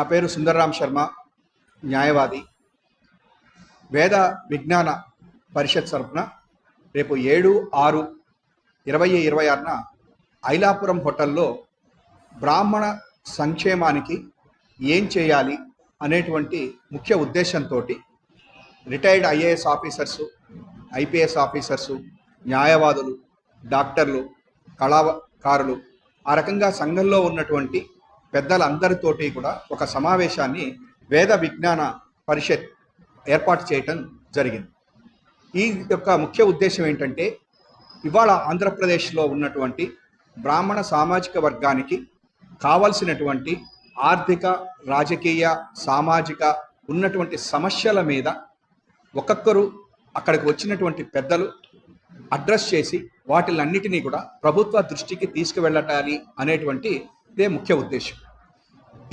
నా పేరు సుందర్రామ్ శర్మ, న్యాయవాది. వేద విజ్ఞాన పరిషత్ తరపున రేపు 7/6/2026న ఐలాపురం హోటల్లో బ్రాహ్మణ సంక్షేమానికి ఏం చేయాలి అనేటువంటి ముఖ్య ఉద్దేశంతో retired IAS officers, IPS officers, న్యాయవాదులు, డాక్టర్లు, కళాకారులు, ఆ రకంగా సంఘంలో ఉన్నటువంటి పెద్దలందరితోటి కూడా ఒక సమావేశాన్ని వేద విజ్ఞాన పరిషత్ ఏర్పాటు చేయటం జరిగింది. ఈ యొక్క ముఖ్య ఉద్దేశం ఏంటంటే, ఇవాళ ఆంధ్రప్రదేశ్లో ఉన్నటువంటి బ్రాహ్మణ సామాజిక వర్గానికి కావలసినటువంటి ఆర్థిక, రాజకీయ, సామాజిక ఉన్నటువంటి సమస్యల మీద ఒక్కొక్కరు అక్కడికి వచ్చినటువంటి పెద్దలు అడ్రస్ చేసి వాటిలన్నిటినీ కూడా ప్రభుత్వ దృష్టికి తీసుకువెళ్ళటాలి అనేటువంటి ఇదే ముఖ్య ఉద్దేశం.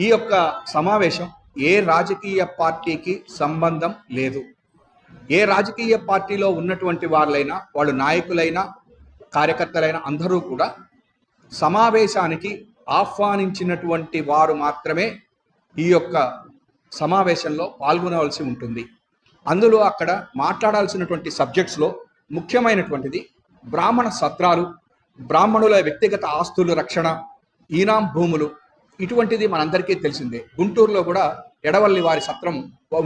ఈ యొక్క సమావేశం ఏ రాజకీయ పార్టీకి సంబంధం లేదు. ఏ రాజకీయ పార్టీలో ఉన్నటువంటి వాళ్ళైనా, వాళ్ళు నాయకులైనా, కార్యకర్తలైనా అందరూ కూడా సమావేశానికి ఆహ్వానించినటువంటి వారు మాత్రమే ఈ యొక్క సమావేశంలో పాల్గొనవలసి ఉంటుంది. అందులో అక్కడ మాట్లాడాల్సినటువంటి సబ్జెక్ట్స్లో ముఖ్యమైనటువంటిది బ్రాహ్మణ సత్రాలు, బ్రాహ్మణుల వ్యక్తిగత ఆస్తుల రక్షణ, ఈనాం భూములు. ఇటువంటిది మనందరికీ తెలిసిందే. గుంటూరులో కూడా ఎడవల్లి వారి సత్రం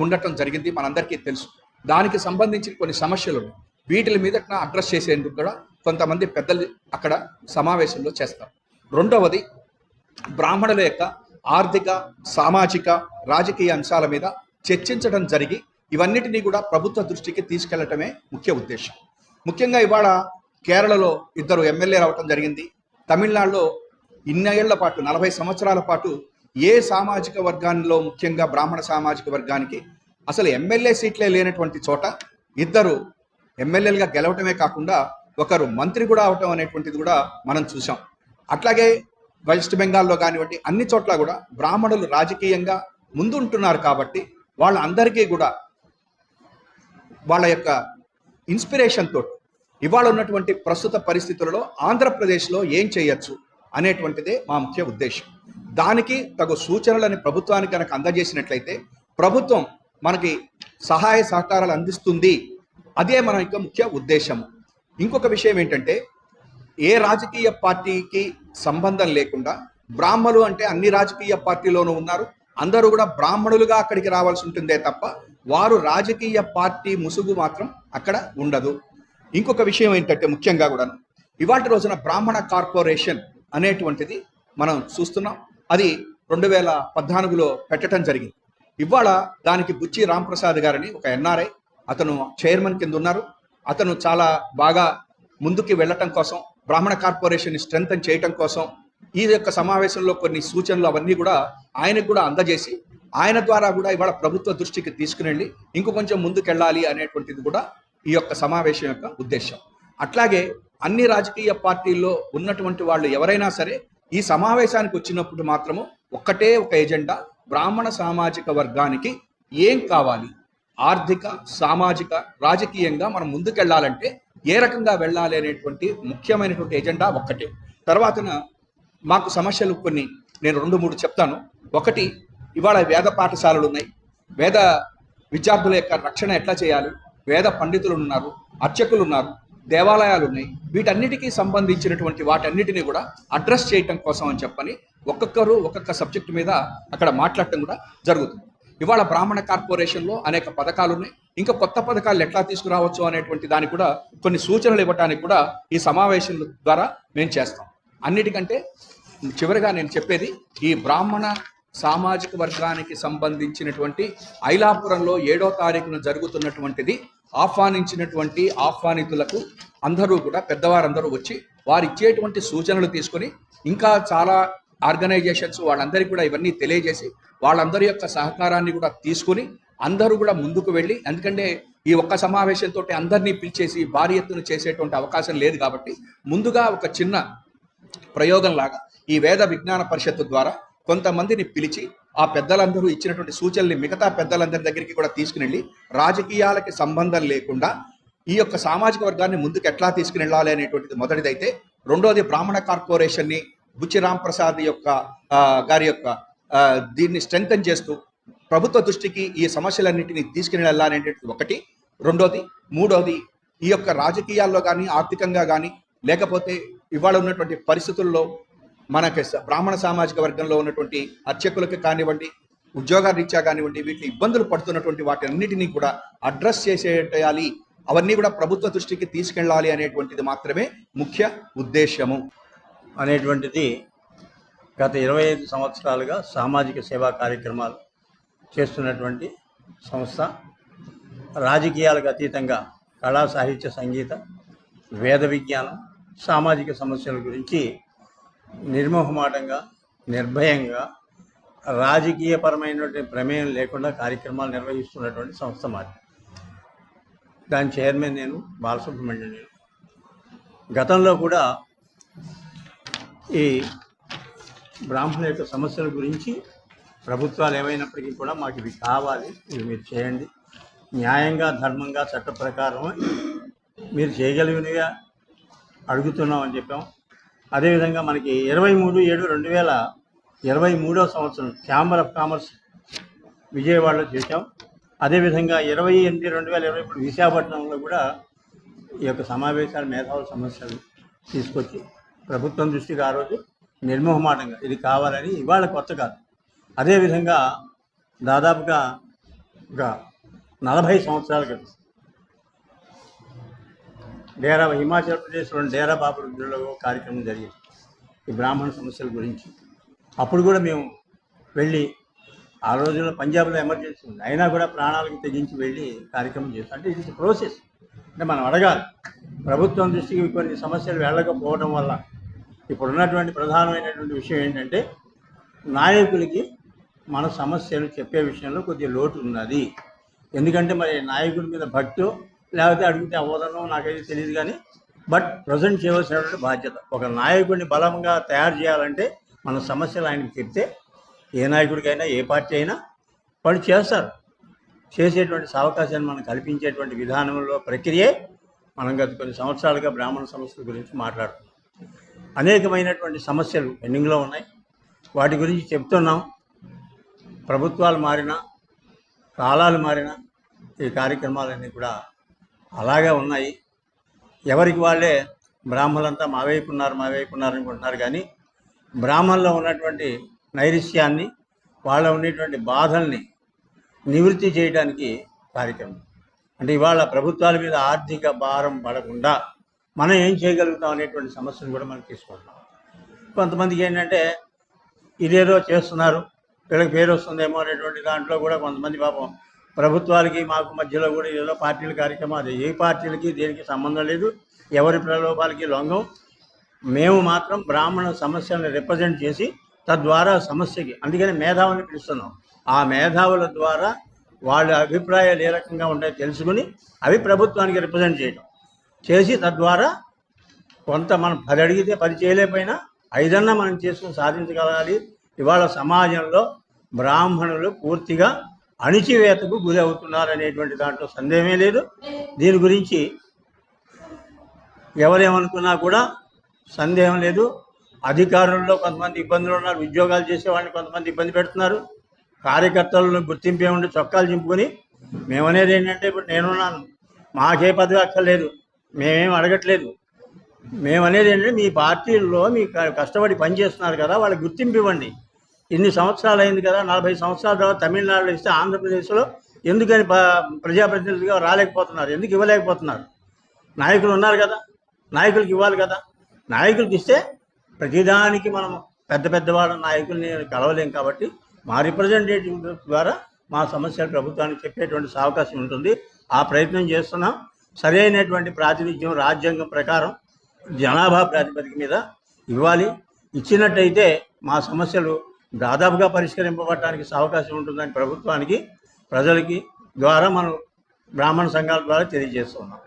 ఉండటం జరిగింది, మనందరికీ తెలుసు. దానికి సంబంధించి కొన్ని సమస్యలు ఉన్నాయి. వీటి మీద అడ్రస్ చేసేందుకు కూడా కొంతమంది పెద్దలు అక్కడ సమావేశంలో చేస్తారు. రెండవది, బ్రాహ్మణుల యొక్క ఆర్థిక, సామాజిక, రాజకీయ అంశాల మీద చర్చించడం జరిగి ఇవన్నిటినీ కూడా ప్రభుత్వ దృష్టికి తీసుకెళ్లటమే ముఖ్య ఉద్దేశం. ముఖ్యంగా ఇవాళ కేరళలో 2 ఎమ్మెల్యేలు అవటం జరిగింది. తమిళనాడులో ఇన్నేళ్ల పాటు 40 సంవత్సరాల పాటు ఏ సామాజిక వర్గాల్లో, ముఖ్యంగా బ్రాహ్మణ సామాజిక వర్గానికి అసలు ఎమ్మెల్యే సీట్లే లేనటువంటి చోట 2 ఎమ్మెల్యేలుగా గెలవటమే కాకుండా ఒకరు మంత్రి కూడా అవటం అనేటువంటిది కూడా మనం చూసాం. అట్లాగే వెస్ట్ బెంగాల్లో కానివ్వండి, అన్ని చోట్ల కూడా బ్రాహ్మణులు రాజకీయంగా ముందుంటున్నారు. కాబట్టి వాళ్ళందరికీ కూడా వాళ్ళ యొక్క ఇన్స్పిరేషన్ తోటి ఇవాళ ఉన్నటువంటి ప్రస్తుత పరిస్థితులలో ఆంధ్రప్రదేశ్లో ఏం చేయొచ్చు అనేటువంటిదే మా ముఖ్య ఉద్దేశం. దానికి తగు సూచనలని ప్రభుత్వానికి కనుక అందజేసినట్లయితే ప్రభుత్వం మనకి సహాయ సహకారాలు అందిస్తుంది. అదే మన యొక్క ముఖ్య ఉద్దేశం. ఇంకొక విషయం ఏంటంటే, ఏ రాజకీయ పార్టీకి సంబంధం లేకుండా బ్రాహ్మణులు అంటే అన్ని రాజకీయ పార్టీలోనూ ఉన్నారు, అందరూ కూడా బ్రాహ్మణులుగా అక్కడికి రావాల్సి ఉంటుందే తప్ప వారు రాజకీయ పార్టీ ముసుగు మాత్రం అక్కడ ఉండదు. ఇంకొక విషయం ఏంటంటే, ముఖ్యంగా కూడా ఇవాటి రోజున బ్రాహ్మణ కార్పొరేషన్ అనేటువంటిది మనం చూస్తున్నాం. అది 2014లో పెట్టడం జరిగింది. ఇవాళ దానికి బుచ్చి రాంప్రసాద్ గారని ఒక ఎన్ఆర్ఐ, అతను చైర్మన్ కింద ఉన్నారు. అతను చాలా బాగా ముందుకు వెళ్ళటం కోసం, బ్రాహ్మణ కార్పొరేషన్ స్ట్రెంగ్తన్ చేయటం కోసం ఈ యొక్క సమావేశంలో కొన్ని సూచనలు అవన్నీ కూడా ఆయనకు కూడా అందజేసి, ఆయన ద్వారా కూడా ఇవాళ ప్రభుత్వ దృష్టికి తీసుకుని ఇంకొంచెం ముందుకెళ్ళాలి అనేటువంటిది కూడా ఈ యొక్క సమావేశం యొక్క ఉద్దేశం. అట్లాగే అన్ని రాజకీయ పార్టీల్లో ఉన్నటువంటి వాళ్ళు ఎవరైనా సరే ఈ సమావేశానికి వచ్చినప్పుడు మాత్రము ఒక్కటే ఒక ఎజెండా, బ్రాహ్మణ సామాజిక వర్గానికి ఏం కావాలి, ఆర్థిక, సామాజిక, రాజకీయంగా మనం ముందుకెళ్ళాలంటే ఏ రకంగా వెళ్ళాలి అనేటువంటి ముఖ్యమైనటువంటి ఎజెండా ఒక్కటే. తర్వాతన మాకు సమస్యలు కొన్ని నేను 2-3 చెప్తాను. ఒకటి, ఇవాళ వేద పాఠశాలలు ఉన్నాయి, వేద విద్యార్థుల యొక్క రక్షణ ఎట్లా చేయాలి, వేద పండితులు ఉన్నారు, అర్చకులు ఉన్నారు, దేవాలయాలు ఉన్నాయి. వీటన్నిటికీ సంబంధించినటువంటి వాటన్నిటినీ కూడా అడ్రస్ చేయటం కోసం అని చెప్పని ఒక్కొక్కరు ఒక్కొక్క సబ్జెక్టు మీద అక్కడ మాట్లాడటం కూడా జరుగుతుంది. ఇవాళ బ్రాహ్మణ కార్పొరేషన్లో అనేక పథకాలు ఉన్నాయి. ఇంకా కొత్త పథకాలు ఎట్లా తీసుకురావచ్చు అనేటువంటి దానికి కూడా కొన్ని సూచనలు ఇవ్వడానికి కూడా ఈ సమావేశం ద్వారా మేము చేస్తాం. అన్నిటికంటే చివరిగా నేను చెప్పేది, ఈ బ్రాహ్మణ సామాజిక వర్గానికి సంబంధించినటువంటి ఐలాపురంలో 7వ తారీఖున జరుగుతున్నటువంటిది ఆహ్వానించినటువంటి ఆహ్వానితులకు అందరూ కూడా పెద్దవారందరూ వచ్చి వారు ఇచ్చేటువంటి సూచనలు తీసుకొని, ఇంకా చాలా ఆర్గనైజేషన్స్ వాళ్ళందరికీ కూడా ఇవన్నీ తెలియజేసి వాళ్ళందరి యొక్క సహకారాన్ని కూడా తీసుకుని అందరూ కూడా ముందుకు వెళ్ళి, ఎందుకంటే ఈ ఒక్క సమావేశంతో అందరినీ పిలిచేసి భారీ ఎత్తున చేసేటువంటి అవకాశం లేదు. కాబట్టి ముందుగా ఒక చిన్న ప్రయోగంలాగా ఈ వేద విజ్ఞాన పరిషత్తు ద్వారా కొంతమందిని పిలిచి ఆ పెద్దలందరూ ఇచ్చినటువంటి సూచనల్ని మిగతా పెద్దలందరి దగ్గరికి కూడా తీసుకుని వెళ్ళి రాజకీయాలకి సంబంధం లేకుండా ఈ యొక్క సామాజిక వర్గాన్ని ముందుకు ఎట్లా తీసుకుని వెళ్ళాలి అనేటువంటిది మొదటిదైతే, రెండోది బ్రాహ్మణ కార్పొరేషన్ని బుచ్చి రాంప్రసాద్ యొక్క గారి యొక్క దీన్ని స్ట్రెంగ్తన్ చేస్తూ ప్రభుత్వ దృష్టికి ఈ సమస్యలన్నింటినీ తీసుకుని వెళ్ళాలనేటువంటిది ఒకటి. రెండోది, మూడోది, ఈ యొక్క రాజకీయాల్లో కానీ ఆర్థికంగా కానీ లేకపోతే ఇవాళ ఉన్నటువంటి పరిస్థితుల్లో మనకి బ్రాహ్మణ సామాజిక వర్గంలో ఉన్నటువంటి అర్చకులకు కానివ్వండి, ఉద్యోగాల రీత్యా కానివ్వండి, వీటి ఇబ్బందులు పడుతున్నటువంటి వాటి అన్నిటినీ కూడా అడ్రస్ చేసేయాలి, అవన్నీ కూడా ప్రభుత్వ దృష్టికి తీసుకెళ్ళాలి అనేటువంటిది మాత్రమే ముఖ్య ఉద్దేశము అనేటువంటిది గత 25 సంవత్సరాలుగా సామాజిక సేవా కార్యక్రమాలు చేస్తున్నటువంటి సంస్థ. రాజకీయాలకు అతీతంగా కళా సాహిత్య సంగీత వేద విజ్ఞానం సామాజిక సమస్యల గురించి నిర్మోహమాటంగా నిర్భయంగా రాజకీయపరమైనటువంటి ప్రమేయం లేకుండా కార్యక్రమాలు నిర్వహిస్తున్నటువంటి సంస్థ మాది. దాని చైర్మన్ నేను, బాలసుబ్రహ్మణ్యం నేను. గతంలో కూడా ఈ బ్రాహ్మణుల యొక్క సమస్యల గురించి ప్రభుత్వాలు ఏమైనప్పటికీ కూడా మాకు ఇవి కావాలి, ఇవి మీరు చేయండి, న్యాయంగా ధర్మంగా చట్ట ప్రకారం మీరు చేయగలిగినవిగా అడుగుతున్నామని చెప్పాం. అదేవిధంగా మనకి 23/7/2023 సంవత్సరం ఛాంబర్ ఆఫ్ కామర్స్ విజయవాడలో చేశాం. అదేవిధంగా 28/2020 ఇప్పుడు విశాఖపట్నంలో కూడా ఈ యొక్క సమావేశాలు మేధావుల సమస్యలు తీసుకొచ్చి ప్రభుత్వం దృష్టికి ఆ రోజు నిర్మోహమాటంగా ఇది కావాలని, ఇవాళ కొత్త కాదు. అదేవిధంగా దాదాపుగా ఒక 40 సంవత్సరాల క్రితం డేరా హిమాచల్ ప్రదేశ్లోని డేరా బాబా రుద్రలో కార్యక్రమం జరిగింది ఈ బ్రాహ్మణ సమస్యల గురించి. అప్పుడు కూడా మేము వెళ్ళి, ఆ రోజుల్లో పంజాబ్లో ఎమర్జెన్సీ ఉంది, అయినా కూడా ప్రాణాలకు తెగించి వెళ్ళి కార్యక్రమం చేస్తాం. అంటే ఇది ప్రోసెస్. అంటే మనం అడగాలి. ప్రభుత్వం దృష్టికి కొన్ని సమస్యలు వెళ్ళకపోవడం వల్ల ఇప్పుడున్నటువంటి ప్రధానమైనటువంటి విషయం ఏంటంటే నాయకులకి మన సమస్యలు చెప్పే విషయంలో కొద్దిగా లోటు ఉన్నది. ఎందుకంటే మరి నాయకుడి మీద భక్తో లేకపోతే అడిగితే అవ్వదనో నాకైతే తెలియదు, కానీ బట్ ప్రజెంట్ చేయవలసినటువంటి బాధ్యత. ఒక నాయకుడిని బలంగా తయారు చేయాలంటే మన సమస్యలు ఆయనకి చెప్తే ఏ నాయకుడికైనా ఏ పార్టీ అయినా వాళ్ళు చేస్తారు. చేసేటువంటి అవకాశాన్ని మనం కల్పించేటువంటి విధానంలో ప్రక్రియే మనం గత కొన్ని సంవత్సరాలుగా బ్రాహ్మణ సమస్యల గురించి మాట్లాడుతున్నాం. అనేకమైనటువంటి సమస్యలు పెండింగ్లో ఉన్నాయి, వాటి గురించి చెప్తున్నాం. ప్రభుత్వాలు మారినా, కాలాలు మారినా ఈ కార్యక్రమాలన్నీ కూడా అలాగే ఉన్నాయి. ఎవరికి వాళ్ళే బ్రాహ్మణులంతా మా వైపు ఉన్నారు అనుకుంటున్నారు, కానీ బ్రాహ్మణుల్లో ఉన్నటువంటి నైరుస్యాన్ని, వాళ్ళ ఉండేటువంటి బాధల్ని నివృత్తి చేయడానికి కార్యక్రమం. అంటే ఇవాళ ప్రభుత్వాల మీద ఆర్థిక భారం పడకుండా మనం ఏం చేయగలుగుతాం అనేటువంటి సమస్యను కూడా మనం తీసుకుంటున్నాం. కొంతమందికి ఏంటంటే ఇదేదో చేస్తున్నారు, వీళ్ళకి పేరు వస్తుందేమో అనేటువంటి దాంట్లో కూడా కొంతమంది పాపం ప్రభుత్వాలకి మాకు మధ్యలో కూడా ఏదో పార్టీల కార్యక్రమం, అది ఏ పార్టీలకి దేనికి సంబంధం లేదు, ఎవరి ప్రలోభాలకి లొంగం. మేము మాత్రం బ్రాహ్మణ సమస్యలను రిప్రజెంట్ చేసి తద్వారా సమస్యకి, అందుకని మేధావులను పిలుస్తున్నాం. ఆ మేధావుల ద్వారా వాళ్ళ అభిప్రాయాలు ఏ రకంగా ఉంటాయో తెలుసుకుని అవి ప్రభుత్వానికి రిప్రజెంట్ చేయడం చేసి తద్వారా కొంత మనం 10 అడిగితే 10 చేయలేకపోయినా 5 అన్నా మనం చేసుకుని సాధించగలగాలి. ఇవాళ సమాజంలో బ్రాహ్మణులు పూర్తిగా అణిచివేతకు గురి అవుతున్నారనేటువంటి దాంట్లో సందేహమే లేదు. దీని గురించి ఎవరేమనుకున్నా కూడా సందేహం లేదు. అధికారుల్లో కొంతమంది ఇబ్బందులు ఉన్నారు, ఉద్యోగాలు చేసేవాడిని కొంతమంది ఇబ్బంది పెడుతున్నారు. కార్యకర్తలను గుర్తింపే ఉండి చొక్కాలు చింపుకొని మేమనేది ఏంటంటే, ఇప్పుడు నేనున్నాను, మాకే పదవి అక్కర్లేదు, మేమేం అడగట్లేదు. మేమనేది ఏంటంటే మీ పార్టీల్లో మీ కష్టపడి పనిచేస్తున్నారు కదా, వాళ్ళకి గుర్తింపు ఇవ్వండి. ఇన్ని సంవత్సరాలు అయింది కదా, 40 సంవత్సరాల తర్వాత తమిళనాడులో ఇస్తే ఆంధ్రప్రదేశ్లో ఎందుకని ప్రజాప్రతినిధులుగా రాలేకపోతున్నారు, ఎందుకు ఇవ్వలేకపోతున్నారు? నాయకులు ఉన్నారు కదా, నాయకులకి ఇవ్వాలి కదా. నాయకులకి ఇస్తే ప్రతిదానికి మనం పెద్దవాళ్ళ నాయకుల్ని కలవలేం కాబట్టి మా రిప్రజెంటేటివ్ ద్వారా మా సమస్యలు ప్రభుత్వానికి చెప్పేటువంటి అవకాశం ఉంటుంది. ఆ ప్రయత్నం చేస్తున్నాం. సరైనటువంటి ప్రాతినిధ్యం రాజ్యాంగం ప్రకారం జనాభా ప్రాతిపదిక మీద ఇవ్వాలి. ఇచ్చినట్టయితే మా సమస్యలు దాదాపుగా పరిష్కరింపబడటానికి అవకాశం ఉంటుందని ప్రభుత్వానికి, ప్రజలకి ద్వారా మనం బ్రాహ్మణ సంఘాల ద్వారా తెలియజేస్తున్నాం.